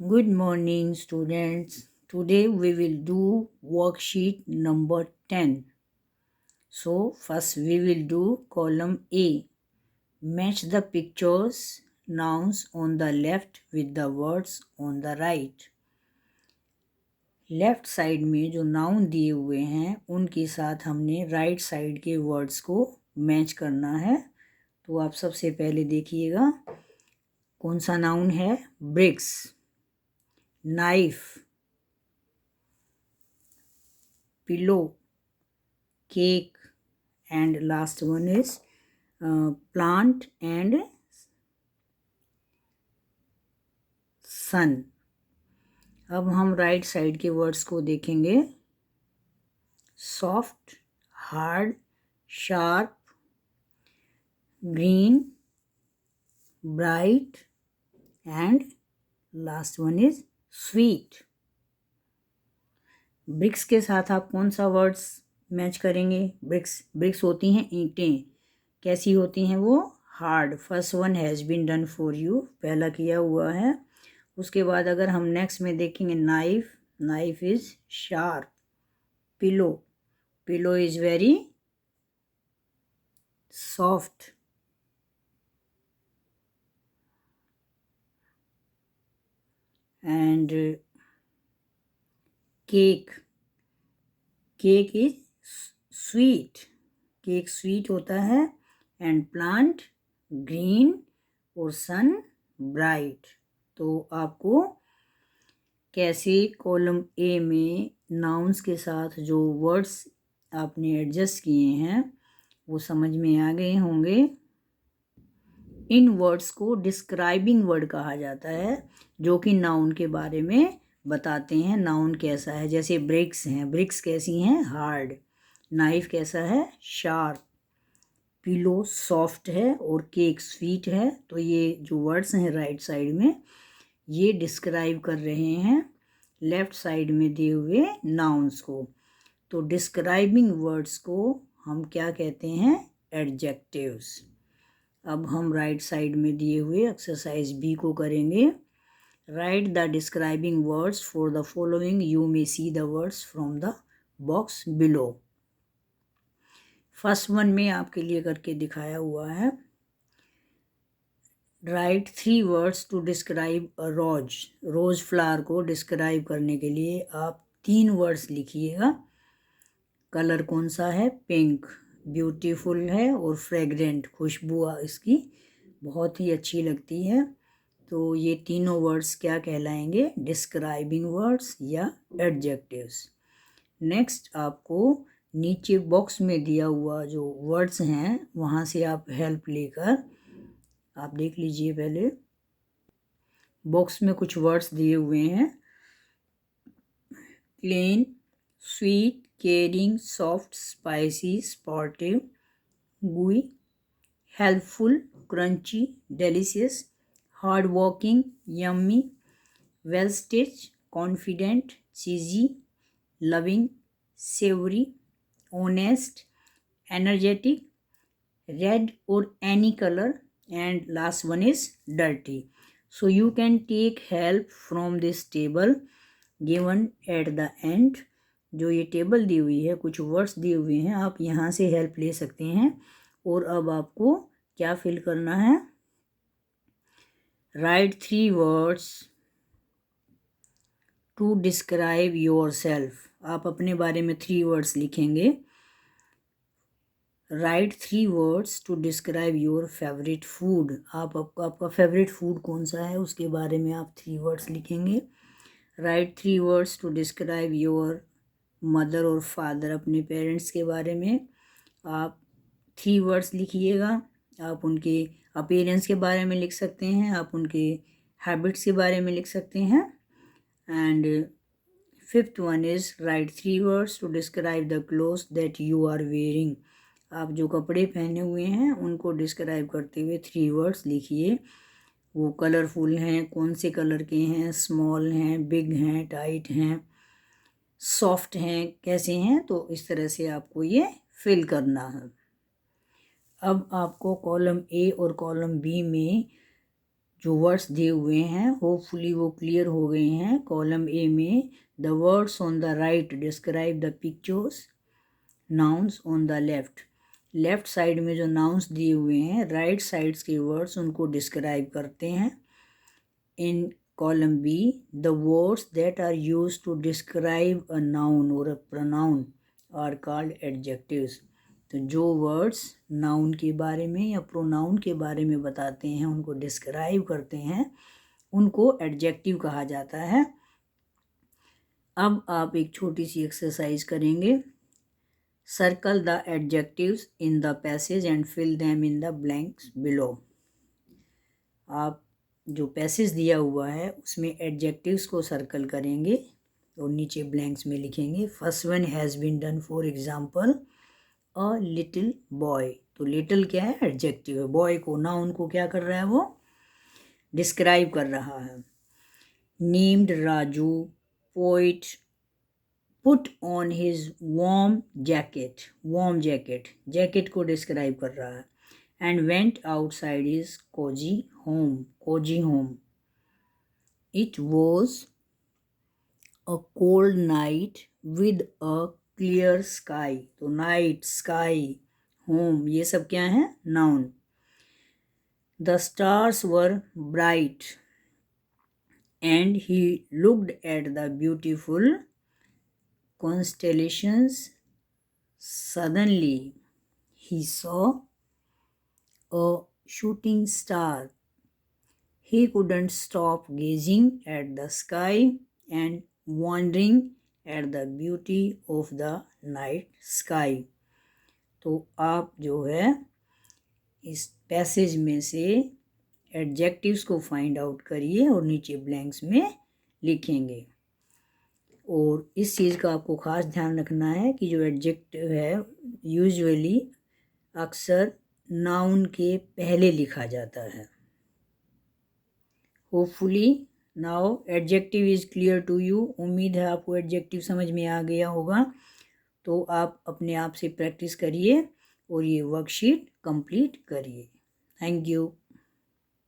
Good morning, students. Today we will do worksheet number 10. So, first we will do column A. Match the pictures, nouns on the left with the words on the right. Left side में जो noun दिए हुए हैं उनके साथ हमने right side के words को मैच करना है। तो आप सबसे पहले देखिएगा कौन सा नाउन है। Bricks, knife, pillow, cake, and last one is plant and sun. अब हम राइट साइड के वर्ड्स को देखेंगे। Soft, hard, sharp, green, bright and last one is sweet. Bricks के साथ आप कौन सा वर्ड्स मैच करेंगे? ब्रिक्स होती हैं ईंटें। कैसी होती हैं वो? Hard. First one has been done for you, पहला किया हुआ है। उसके बाद अगर हम नेक्स्ट में देखेंगे knife is sharp. Pillow is very soft. And cake is sweet. Cake sweet होता है। एंड प्लांट ग्रीन और सन ब्राइट। तो आपको कैसे कॉलम ए में नाउन्स के साथ जो वर्ड्स आपने एडजस्ट किए हैं वो समझ में आ गए होंगे। इन वर्ड्स को डिस्क्राइबिंग वर्ड कहा जाता है, जो कि नाउन के बारे में बताते हैं नाउन कैसा है। जैसे ब्रिक्स हैं, ब्रिक्स कैसी हैं? हार्ड। नाइफ कैसा है? शार्प। पिलो सॉफ्ट है और केक स्वीट है। तो ये जो वर्ड्स हैं राइट साइड में ये डिस्क्राइब कर रहे हैं लेफ्ट साइड में दिए हुए नाउन्स को। तो डिस्क्राइबिंग वर्ड्स को हम क्या कहते हैं? एडजेक्टिव्स। अब हम राइट साइड में दिए हुए एक्सरसाइज बी को करेंगे। Write the describing words for the following. You may see the words from the box below. First one में आपके लिए करके दिखाया हुआ है। Write 3 words to describe a rose flower को डिस्क्राइब करने के लिए आप 3 वर्ड्स लिखिएगा। कलर कौन सा है? पिंक। ब्यूटीफुल है और फ्रेग्रेंट, खुशबू इसकी बहुत ही अच्छी लगती है। तो ये तीनों वर्ड्स क्या कहलाएंगे? डिस्क्राइबिंग वर्ड्स या एडजेक्टिव्स। नेक्स्ट आपको नीचे बॉक्स में दिया हुआ जो वर्ड्स हैं वहाँ से आप हेल्प लेकर आप देख लीजिए। पहले बॉक्स में कुछ वर्ड्स दिए हुए हैं। Plain, sweet, caring, soft, spicy, sportive, gooey, helpful, crunchy, delicious, hard-working, yummy, well-stitched, confident, cheesy, loving, savory, honest, energetic, red or any color, and last one is dirty. So you can take help from this table given at the end. जो ये table दी हुई है, कुछ words दिए हुए हैं, आप यहाँ से हेल्प ले सकते हैं। और अब आपको क्या फिल करना है? Write 3 words to describe yourself. आप अपने बारे में 3 वर्ड्स लिखेंगे। Write 3 words to describe your favourite food. आपका फेवरेट फूड कौन सा है उसके बारे में आप 3 वर्ड्स लिखेंगे। Write 3 words to describe your mother और फादर। अपने पेरेंट्स के बारे में आप 3 वर्ड्स लिखिएगा। आप उनके अपीयरेंस के बारे में लिख सकते हैं, आप उनके हैबिट्स के बारे में लिख सकते हैं। And 5th one is write 3 words to describe the clothes that you are wearing. आप जो कपड़े पहने हुए हैं उनको डिस्क्राइब करते हुए 3 वर्ड्स लिखिए। वो कलरफुल हैं, कौन से कलर के हैं, स्मॉल हैं, बिग हैं, टाइट हैं, सॉफ्ट हैं, कैसे हैं। तो इस तरह से आपको ये फिल करना है। अब आपको कॉलम ए और कॉलम बी में जो वर्ड्स दिए हुए हैं होपफुली वो क्लियर हो गए हैं। कॉलम ए में the words on the right describe the pictures, nouns on the left. Left side में जो नाउन्स दिए हुए हैं राइट साइड्स के वर्ड्स उनको डिस्क्राइब करते हैं। In column B the words that are used to describe a noun और a pronoun are called adjectives. तो जो वर्ड्स नाउन के बारे में या प्रोनाउन के बारे में बताते हैं, उनको डिस्क्राइब करते हैं, उनको एडजेक्टिव कहा जाता है। अब आप एक छोटी सी एक्सरसाइज करेंगे। Circle the adjectives in the passage and fill them in the blanks below. आप जो पैसेज दिया हुआ है उसमें एडजेक्टिव्स को सर्कल करेंगे और नीचे ब्लैंक्स में लिखेंगे। First one has been done, for example a little boy. तो लिटिल क्या है? एडजेक्टिव है। बॉय को, नाउन को क्या कर रहा है? वो डिस्क्राइब कर रहा है। Named Raju, poet put on his warm jacket. Warm jacket, jacket को डिस्क्राइब कर रहा है। And went outside his cosy home. Cosy home. It was a cold night with a clear sky. तो नाइट, स्काई, होम, ये सब क्या है? Noun. The stars were bright and he looked at the beautiful constellations. Suddenly he saw a shooting star. He couldn't stop gazing at the sky and wondering at the beauty of the night sky. तो आप जो है इस passage में से adjectives को find out करिए और नीचे ब्लैंक्स में लिखेंगे। और इस चीज़ का आपको ख़ास ध्यान रखना है कि जो एडजेक्टिव है यूजुअली अक्सर नाउन के पहले लिखा जाता है। Hopefully now adjective is clear to you. उम्मीद है आपको एडजेक्टिव समझ में आ गया होगा। तो आप अपने आप से प्रैक्टिस करिए और ये वर्कशीट कंप्लीट करिए। Thank you.